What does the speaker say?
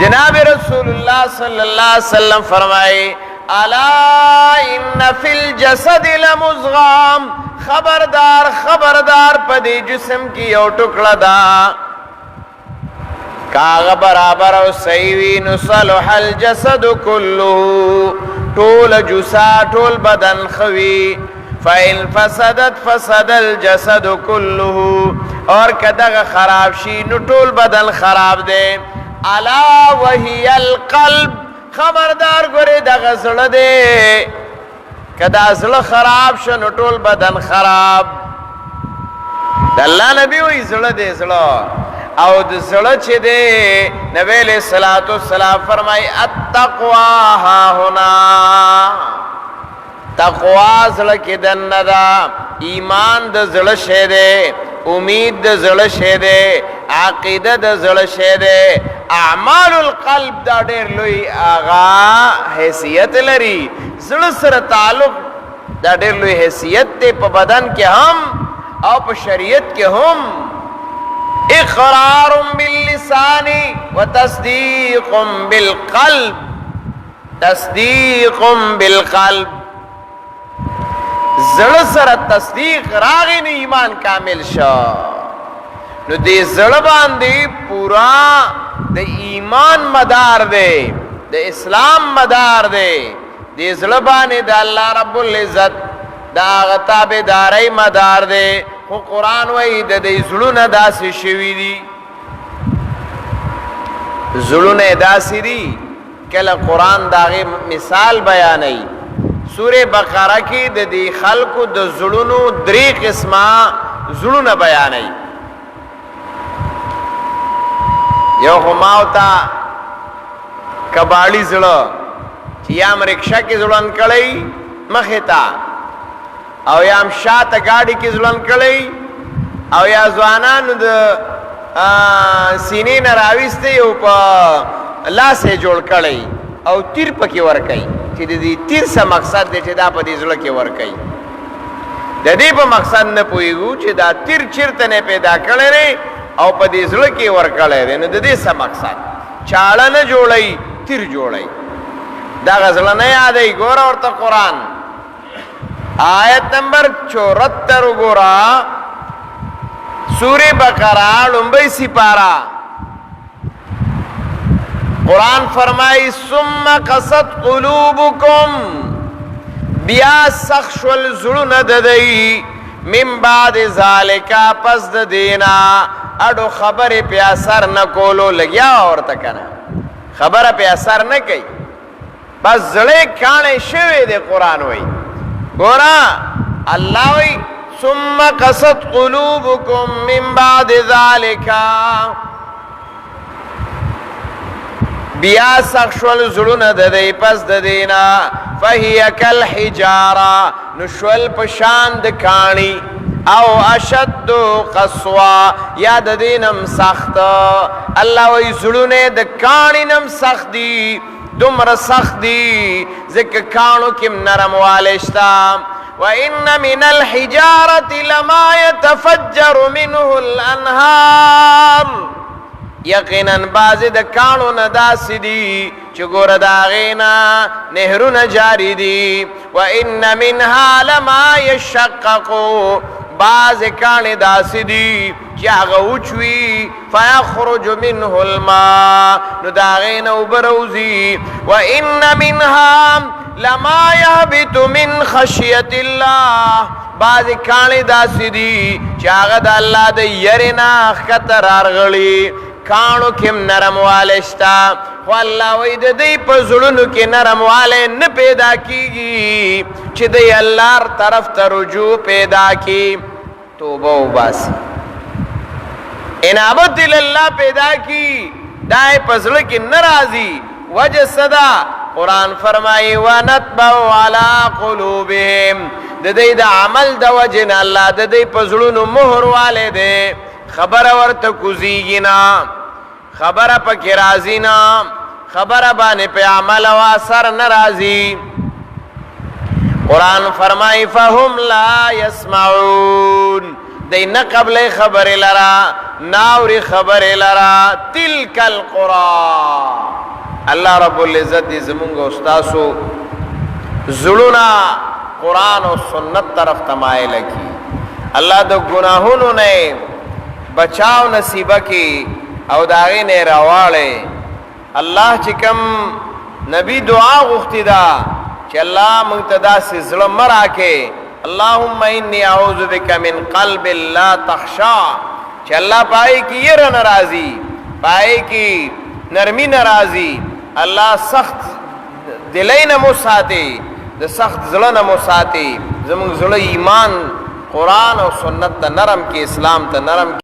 جناب رسول اللہ صلی اللہ علیہ وسلم فرمائے الا ان فی الجسد لمضغام، خبردار خبردار پدی جسم کی یو ٹکڑا دا کاغ برابر او سیوی نصلح الجسد کلو، ټول جسا ټول بدن خوی، فَإِن فَسَدَتْ فَسَدَ الْجَسَدُ كُلُّهُ، اور کدغ خراب شی نو ټول بدن خراب دے. الا وهي القلب، خبردار گوری دغ زړه دے، کدا زړه خراب شو نو ټول بدن خراب. د الله نبی وی زړه دے زړه، او د زړه چې دے نبی علیہ الصلوۃ والسلام فرمای التقوا ها هنا، تقوا زړه کې دنه دا، ایمان د زړه شه دے، امید د زړه شه دے، عقیده د زړه شه دے، اعمال القلب دا ډېر لوی آغا حیثیت لري. زړه سره تعلق دا ډېر لوی حیثیت دی په بدن کې هم او په شریعت کې هم. اقرار باللسان وتصدیق بالقلب، تصدیق بالقلب، زړه سره تصدیق راغی نو ایمان کامل شو. نو دې زړه باندې پورا د ایمان مدار دی، د اسلام مدار دی، دې زړه باندې د الله رب العزت دا هغه تابعدارۍ مدار دی. خو قرآن وایي د دې زړونه داسې شوي دي، زړونه داسې دي کله قرآن د هغې مثال بیانوي. سورہ بقرہ کی د دې خلقو د زړونو درې قسمه زړونه بیانوي. یو خو ما وتا کباړي زړه چې یا رکشا کې ځوړن کړی مخې ته، او یا هم شاته ګاډي کې ځوړن کړی، او یا ځوانانو د سینې نه راویستی او په لاس یې جوړ کړی او تیر پکې ورکوي، چې د دې تیر څه مقصد دی چې دا په دې زړه کې ورکوي. د دې په مقصد نه پوهېږو چې دا تیر چېرته نه پیدا کړی دی او په دې زړه کې ورکړی دی. نو د دې څه مقصد؟ چاړه نه جوړوي، تیر جوړوي. دغه زړه نه یادوي. ګوره ورته قرآن آیت نمبر 74 وګوره، سورہ بقرہ لومبۍ سپاره. قرآن فرمائی ثم قست قلوبکم، بیا سخت شول زړونه د دوی، من بعد ذالکا پس د دینا، اډو خبرې په اثر نه کولو لګیا ورته کنه، خبره په اثر نه کوي، بس زړه کاڼې شوی دی. قرآن وایي ګوره الله وایي ثم قست قلوبکم من بعد ذالکا، بیا سخت شول زړونه د دوی پس د دینا، فهی کالحجاره، نو شول په شان د کاڼي، او اشد قسوا، یا د دې نم سخت. الله وایي زړونه د کاڼي نم سخت دي، دومره سخت دي ځکه کاڼو کې نرموالی شته. وَإِنَّ مِنَ الْحِجَارَةِ لَمَا يَتَفَجَّرُ مِنْهُ الْأَنْهَارُ، یقینا بعضې د کاڼو نه داسې دي چې ګوره د هغې نه نهرونه جاري دي. وَإِنَّ مِنْهَا لَمَا يَشَّقَّقُ، بعضې کاڼې داسې دي چې هغه وچوي، فَيَخْرُجُ مِنْهُ الْمَاء، نو د هغې نه اوبه راوځي. وَإِنَّ مِنْهَا لَمَا يَهْبِطُ مِنْ خَشْيَةِ اللَّهِ، بعضې کاڼې داسې دي چې هغه د الله د یرې نه ښکته راغلي، کاڼو کې هم نرموالی شته. خو الله وایي د دوی په زړونو کې نرموالی نه پیدا کېږي چې دوی الله طرف ته رجوع پیدا کړي، توبه وباسي، انابت الله پیدا کړي، دا یې په زړه کې نه راځي. وجه څه ده؟ قرآن فرمایي ونطبع علی قلوبهم، د دوی د عمل د وجې نه الله د دوی په زړونو مهر والی دی، خبره ورته کوزیږي نه، خبره پکې راځي نه، خبره باندې په عمل او اثر نه راځي. قرآن فرمایي فهم لا یسمعون، دی نه قبل خبر لرا ناوری خبر لرا تلک القرآن. اللہ رب العزت دی زمونږ استاسو زړونه قرآن او سنت طرف تمایل کی. اللہ د گناہونو نه بچاو نصیبه کی او داغی نه راواړي. الله چې کم نبی دعا غوښتي دا چې الله موږ ته داسې زړه مه راکې. اللهم انی اعوذ بک من قلب لا تخشع، چې الله پای کی یره ناراضی، پای کی نرمی ناراضی. الله سخت دلای نه مو ساتي، د سخت زړه نه مو ساتي. زموږ زړه ایمان قرآن او سنت ته نرم کې، اسلام ته نرم